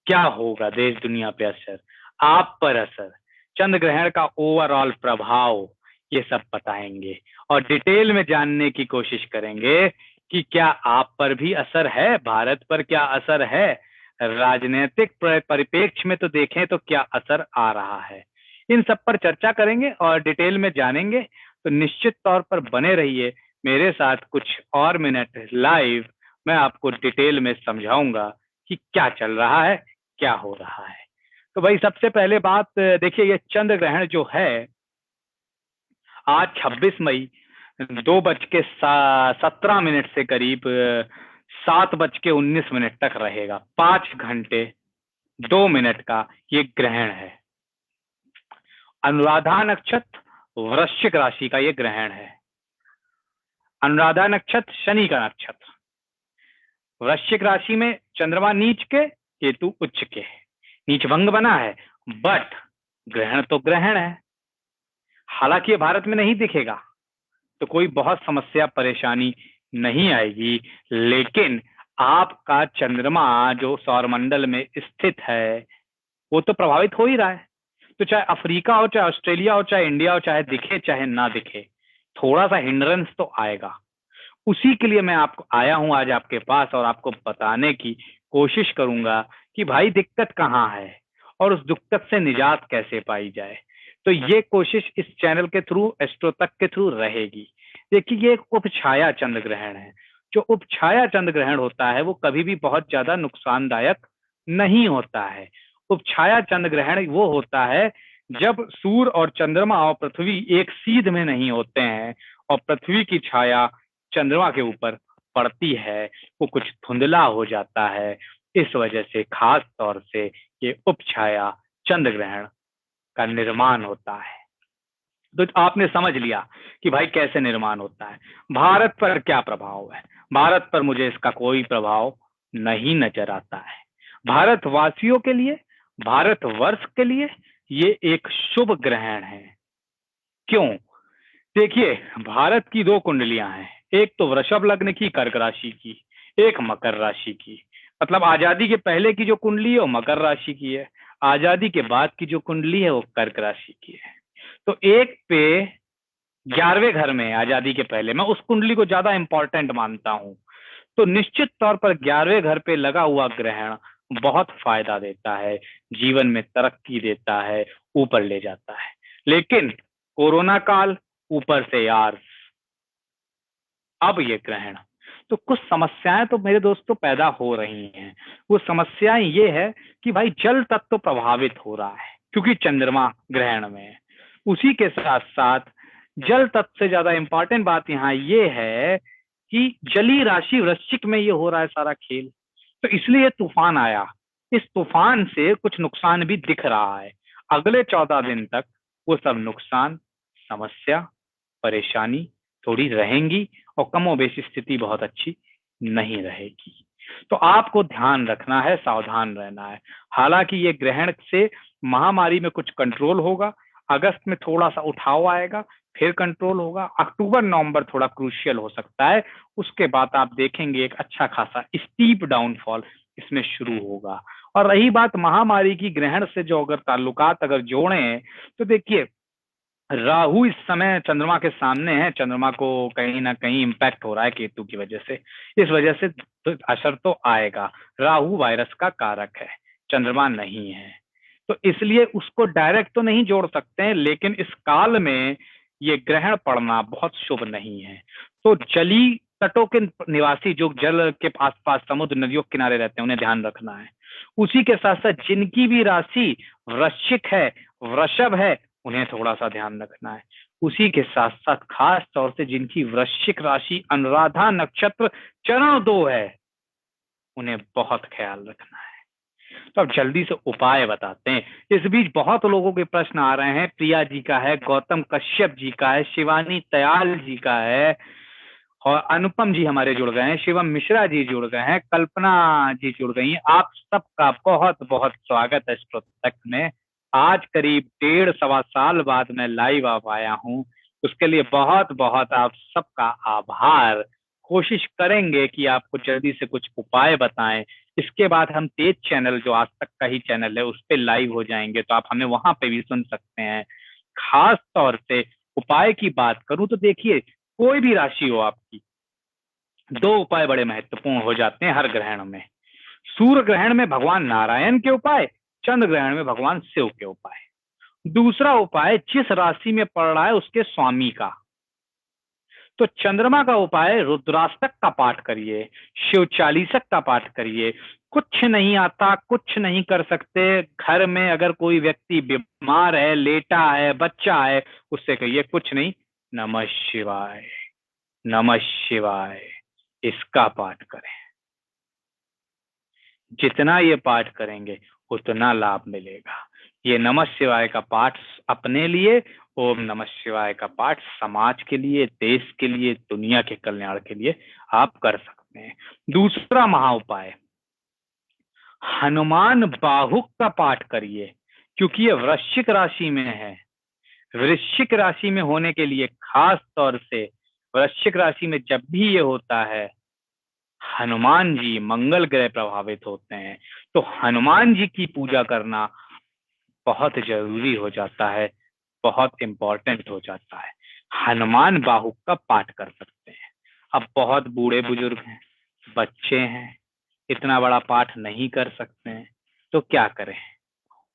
क्या होगा देश दुनिया पे असर, आप पर असर, चंद्र ग्रहण का ओवरऑल प्रभाव, ये सब बताएंगे और डिटेल में जानने की कोशिश करेंगे कि क्या आप पर भी असर है, भारत पर क्या असर है, राजनीतिक परिप्रेक्ष्य में तो देखें तो क्या असर आ रहा है। इन सब पर चर्चा करेंगे और डिटेल में जानेंगे। तो निश्चित तौर पर बने रहिए मेरे साथ कुछ और मिनट लाइव। मैं आपको डिटेल में समझाऊंगा कि क्या चल रहा है, क्या हो रहा है। तो भाई सबसे पहले बात देखिए, ये चंद्र ग्रहण जो है आज 26 मई 2:17 से करीब 7:19 तक रहेगा। 5 घंटे 2 मिनट का ये ग्रहण है। अनुराधा नक्षत्र वृश्चिक राशि का ये ग्रहण है। अनुराधा नक्षत्र शनि का नक्षत्र, वृश्चिक राशि में चंद्रमा नीच के केतु उच्च के, नीच भंग बना है, बट ग्रहण तो ग्रहण है। हालांकि ये भारत में नहीं दिखेगा तो कोई बहुत समस्या परेशानी नहीं आएगी, लेकिन आपका चंद्रमा जो सौरमंडल में स्थित है वो तो प्रभावित हो ही रहा है। तो चाहे अफ्रीका हो, चाहे ऑस्ट्रेलिया हो, चाहे इंडिया हो, चाहे दिखे चाहे ना दिखे, थोड़ा सा हिंड्रेंस तो आएगा। उसी के लिए मैं आपको आया हूं आज आपके पास और आपको बताने की कोशिश करूंगा कि भाई दिक्कत कहाँ है और उस दिक्कत से निजात कैसे पाई जाए। तो ये कोशिश इस चैनल के थ्रू, एस्ट्रो तक के थ्रू रहेगी। देखिए, ये एक उपछाया चंद्र ग्रहण है। जो उपछाया चंद्र ग्रहण होता है वो कभी भी बहुत ज्यादा नुकसानदायक नहीं होता है। उपछाया चंद्र ग्रहण वो होता है जब सूर्य और चंद्रमा और पृथ्वी एक सीध में नहीं होते हैं और पृथ्वी की छाया चंद्रमा के ऊपर पड़ती है, वो कुछ धुंधला हो जाता है। इस वजह से खास तौर से ये उपछाया चंद्र ग्रहण का निर्माण होता है। तो आपने समझ लिया कि भाई कैसे निर्माण होता है। भारत पर क्या प्रभाव है? भारत पर मुझे इसका कोई प्रभाव नहीं नजर आता है। भारतवासियों के लिए, भारतवर्ष के लिए ये एक शुभ ग्रहण है। क्यों? देखिए, भारत की दो कुंडलियां हैं, एक तो वृषभ लग्न की कर्क राशि की, एक मकर राशि की। मतलब आजादी के पहले की जो कुंडली है वो मकर राशि की है, आजादी के बाद की जो कुंडली है वो कर्क राशि की है। तो एक पे 11वें घर में, आजादी के पहले मैं उस कुंडली को ज्यादा इंपॉर्टेंट मानता हूं। तो निश्चित तौर पर 11वें घर पे लगा हुआ ग्रहण बहुत फायदा देता है, जीवन में तरक्की देता है, ऊपर ले जाता है। लेकिन कोरोना काल, ऊपर से यार अब ये ग्रहण, तो कुछ समस्याएं तो मेरे दोस्तों पैदा हो रही हैं। वो समस्याएं ये है कि भाई जल तत्व तो प्रभावित हो रहा है क्योंकि चंद्रमा ग्रहण में है। उसी के साथ साथ जल तत्व से ज्यादा इंपॉर्टेंट बात यहाँ ये है कि जलीय राशि वृश्चिक में ये हो रहा है सारा खेल। तो इसलिए तूफान आया। इस तूफान से कुछ नुकसान भी दिख रहा है। अगले 14 दिन तक वो सब नुकसान, समस्या, परेशानी थोड़ी रहेंगी और कमोबेश स्थिति बहुत अच्छी नहीं रहेगी। तो आपको ध्यान रखना है, सावधान रहना है। हालांकि ये ग्रहण से महामारी में कुछ कंट्रोल होगा, अगस्त में थोड़ा सा उठाव आएगा, फिर कंट्रोल होगा, अक्टूबर नवंबर थोड़ा क्रूशियल हो सकता है। उसके बाद आप देखेंगे एक अच्छा खासा स्टीप डाउनफॉल इसमें शुरू होगा। और रही बात महामारी की, ग्रहण से जो अगर ताल्लुकात अगर जोड़े तो देखिए, राहु इस समय चंद्रमा के सामने है, चंद्रमा को कहीं ना कहीं इम्पैक्ट हो रहा है केतु की वजह से। इस वजह से तो असर तो आएगा। राहु वायरस का कारक है, चंद्रमा नहीं है, तो इसलिए उसको डायरेक्ट तो नहीं जोड़ सकते हैं, लेकिन इस काल में ये ग्रहण पड़ना बहुत शुभ नहीं है। तो जली तटों के निवासी जो जल के आसपास समुद्र नदियों के किनारे रहते हैं उन्हें ध्यान रखना है। उसी के साथ साथ जिनकी भी राशि वृश्चिक है, वृषभ है, उन्हें थोड़ा सा ध्यान रखना है। उसी के साथ साथ खास तौर से जिनकी वृश्चिक राशि अनुराधा नक्षत्र चरण 2 है, उन्हें बहुत ख्याल रखना है। तो अब जल्दी से उपाय बताते हैं। इस बीच बहुत लोगों के प्रश्न आ रहे हैं, प्रिया जी का है, गौतम कश्यप जी का है, शिवानी तयाल जी का है, और अनुपम जी हमारे जुड़ गए हैं, शिवम मिश्रा जी जुड़ गए हैं, कल्पना जी जुड़ गई हैं। आप सबका बहुत बहुत स्वागत है इस पुस्तक में। आज करीब 1.5 सवा साल बाद मैं लाइव आ पाया हूँ, उसके लिए बहुत बहुत आप सबका आभार। कोशिश करेंगे कि आपको जल्दी से कुछ उपाय बताएं, इसके बाद हम तेज चैनल, जो आज तक का ही चैनल है, उस पे लाइव हो जाएंगे, तो आप हमें वहां पे भी सुन सकते हैं। खास तौर से उपाय की बात करूं तो देखिए, कोई भी राशि हो आपकी, दो उपाय बड़े महत्वपूर्ण हो जाते हैं हर ग्रहण में। सूर्य ग्रहण में भगवान नारायण के उपाय, चंद्र ग्रहण में भगवान शिव के उपाय। दूसरा उपाय जिस राशि में पड़ रहा है उसके स्वामी का। तो चंद्रमा का उपाय रुद्राष्टक का पाठ करिए, शिव चालीसक का पाठ करिए। कुछ नहीं आता, कुछ नहीं कर सकते, घर में अगर कोई व्यक्ति बीमार है, लेटा है, बच्चा है, उससे कहिए कुछ नहीं, नमः शिवाय, नमः शिवाय, इसका पाठ करें। जितना ये पाठ करेंगे उतना लाभ मिलेगा। ये नमः शिवाय का पाठ अपने लिए, ओम नमः शिवाय का पाठ समाज के लिए, देश के लिए, दुनिया के कल्याण के लिए आप कर सकते हैं। दूसरा महा उपाय, हनुमान बाहुक का पाठ करिए, क्योंकि ये वृश्चिक राशि में है। वृश्चिक राशि में होने के लिए खास तौर से, वृश्चिक राशि में जब भी ये होता है, हनुमान जी, मंगल ग्रह प्रभावित होते हैं, तो हनुमान जी की पूजा करना बहुत जरूरी हो जाता है, बहुत इंपॉर्टेंट हो जाता है। हनुमान बाहुक का पाठ कर सकते हैं। अब बहुत बूढ़े बुजुर्ग हैं, बच्चे हैं, इतना बड़ा पाठ नहीं कर सकते हैं, तो क्या करें?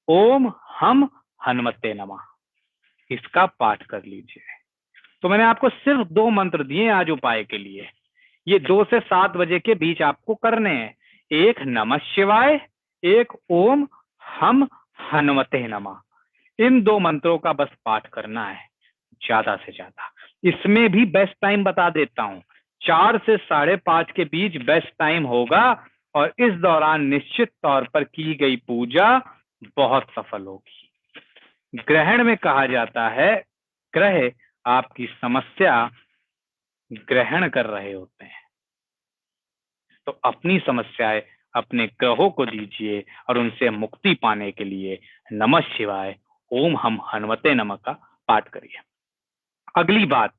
ओम हम हनुमते नमः, इसका पाठ कर लीजिए। तो मैंने आपको सिर्फ 2 मंत्र दिए आज उपाय के लिए। ये 2 से 7 बजे के बीच आपको करने हैं। एक नमः शिवाय, एक ओम हम हनुमते नमः। इन 2 मंत्रों का बस पाठ करना है, ज्यादा से ज्यादा। इसमें भी बेस्ट टाइम बता देता हूं, 4 से 5:30 के बीच बेस्ट टाइम होगा, और इस दौरान निश्चित तौर पर की गई पूजा बहुत सफल होगी। ग्रहण में कहा जाता है, ग्रह आपकी समस्या ग्रहण कर रहे होते हैं, तो अपनी समस्याएं अपने ग्रहों को दीजिए, और उनसे मुक्ति पाने के लिए नमः शिवाय, ओम हम हनुमते नमः का पाठ करिए। अगली बात,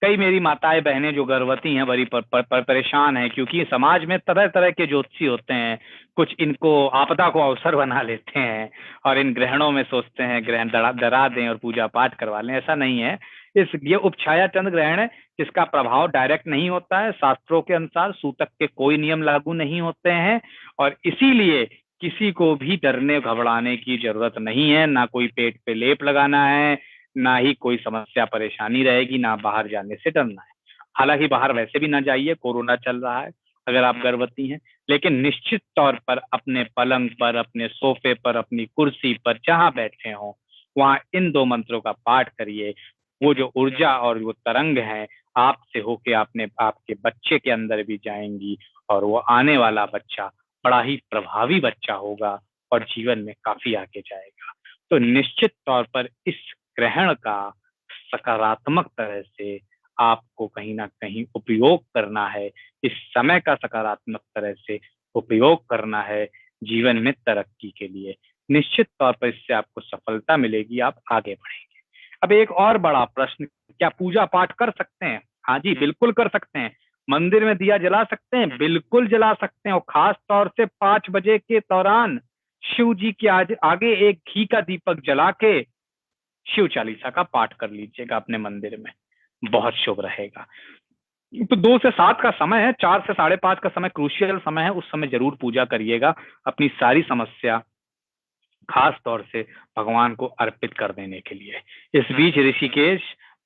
कई मेरी माताएं बहनें जो गर्भवती हैं बड़ी परेशान हैं, क्योंकि समाज में तरह तरह के ज्योतिषी होते हैं। कुछ इनको आपदा को अवसर बना लेते हैं, और इन ग्रहणों में सोचते हैं ग्रहण डरा दें और पूजा पाठ करवा लें। ऐसा नहीं है। ये उपछाया चंद्र ग्रहण है, जिसका प्रभाव डायरेक्ट नहीं होता है। शास्त्रों के अनुसार सूतक के कोई नियम लागू नहीं होते हैं, और इसीलिए किसी को भी डरने घबराने की जरूरत नहीं है। ना कोई पेट पे लेप लगाना है, ना ही कोई समस्या परेशानी रहेगी, ना बाहर जाने से डरना है। हालांकि बाहर वैसे भी ना जाइए, कोरोना चल रहा है अगर आप गर्भवती हैं, लेकिन निश्चित तौर पर अपने पलंग पर, अपने सोफे पर, अपनी कुर्सी पर, जहां बैठे हों, वहां इन 2 मंत्रों का पाठ करिए। वो जो ऊर्जा और वो तरंग है, आपसे होके आपने आपके बच्चे के अंदर भी जाएंगी, और वो आने वाला बच्चा बड़ा ही प्रभावी बच्चा होगा, और जीवन में काफी आगे जाएगा। तो निश्चित तौर पर इस ग्रहण का सकारात्मक तरह से आपको कहीं ना कहीं उपयोग करना है। इस समय का सकारात्मक तरह से उपयोग करना है जीवन में तरक्की के लिए। निश्चित तौर पर इससे आपको सफलता मिलेगी, आप आगे बढ़ेंगे। अब एक और बड़ा प्रश्न, क्या पूजा पाठ कर सकते हैं? हाँ जी, बिल्कुल कर सकते हैं। मंदिर में दिया जला सकते हैं, बिल्कुल जला सकते हैं। और खास तौर से 5 बजे के दौरान शिव जी के आगे एक घी का दीपक जला के शिव चालीसा का पाठ कर लीजिएगा अपने मंदिर में, बहुत शुभ रहेगा। तो 2 से 7 का समय है, 4 से 5:30 का समय क्रूशियल समय है, उस समय जरूर पूजा करिएगा, अपनी सारी समस्या खास तौर से भगवान को अर्पित कर देने के लिए। इस बीच ऋषिकेश,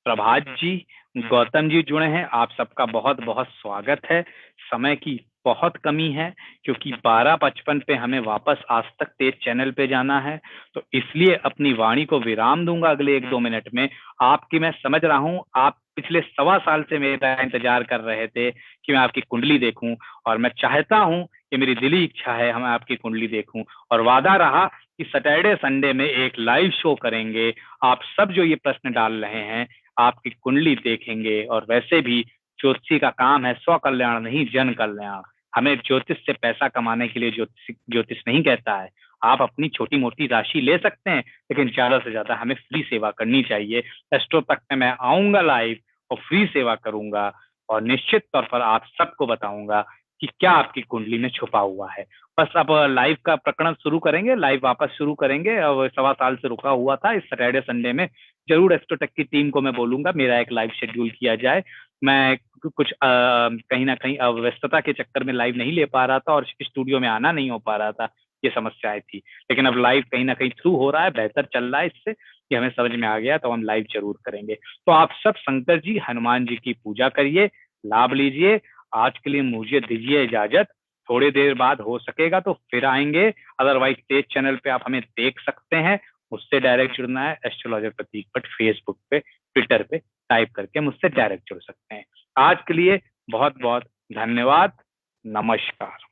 प्रभात जी, गौतम जी जुड़े हैं, आप सबका बहुत बहुत स्वागत है। समय की बहुत कमी है, क्योंकि 12:55 पे हमें वापस आज तक तेज चैनल पे जाना है, तो इसलिए अपनी वाणी को विराम दूंगा अगले 1-2 मिनट में। आपकी मैं समझ रहा हूँ, आप पिछले 1.25 साल से मेरा इंतजार कर रहे थे कि मैं आपकी कुंडली देखूं, और मैं चाहता हूं कि मेरी दिली इच्छा है मैं आपकी कुंडली देखूं, और वादा रहा कि सैटरडे संडे में एक लाइव शो करेंगे। आप सब जो ये प्रश्न डाल रहे हैं, आपकी कुंडली देखेंगे। और वैसे भी ज्योतिषी का काम है स्व कल्याण नहीं, जन कल्याण। हमें ज्योतिष से पैसा कमाने के लिए ज्योतिष नहीं कहता है। आप अपनी छोटी मोटी राशि ले सकते हैं, लेकिन ज्यादा से ज्यादा हमें फ्री सेवा करनी चाहिए। एस्ट्रो तक में मैं आऊंगा लाइव और फ्री सेवा करूंगा, और निश्चित तौर पर आप सबको बताऊंगा कि क्या आपकी कुंडली में छुपा हुआ है। बस अब लाइव का प्रकरण शुरू करेंगे, लाइव वापस शुरू करेंगे। अब 1.25 साल से रुका हुआ था, इस सैटरडे संडे में जरूर एस्ट्रोटेक की टीम को मैं बोलूंगा मेरा एक लाइव शेड्यूल किया जाए। मैं कुछ कहीं ना कहीं अव्यस्तता के चक्कर में लाइव नहीं ले पा रहा था और स्टूडियो में आना नहीं हो पा रहा था, ये समस्याएं थी। लेकिन अब लाइव कहीं ना कहीं थ्रू हो रहा है, बेहतर चल रहा है, इससे ये हमें समझ में आ गया, तो हम लाइव जरूर करेंगे। तो आप सब शंकर जी, हनुमान जी की पूजा करिए, लाभ लीजिए। आज के लिए मुझे दीजिए इजाजत, थोड़ी देर बाद हो सकेगा तो फिर आएंगे, अदरवाइज तेज चैनल पे आप हमें देख सकते हैं। मुझसे डायरेक्ट जुड़ना है एस्ट्रोलॉजर प्रतीक भट्ट, फेसबुक पे, ट्विटर पे टाइप करके मुझसे डायरेक्ट जुड़ सकते हैं। आज के लिए बहुत बहुत धन्यवाद, नमस्कार।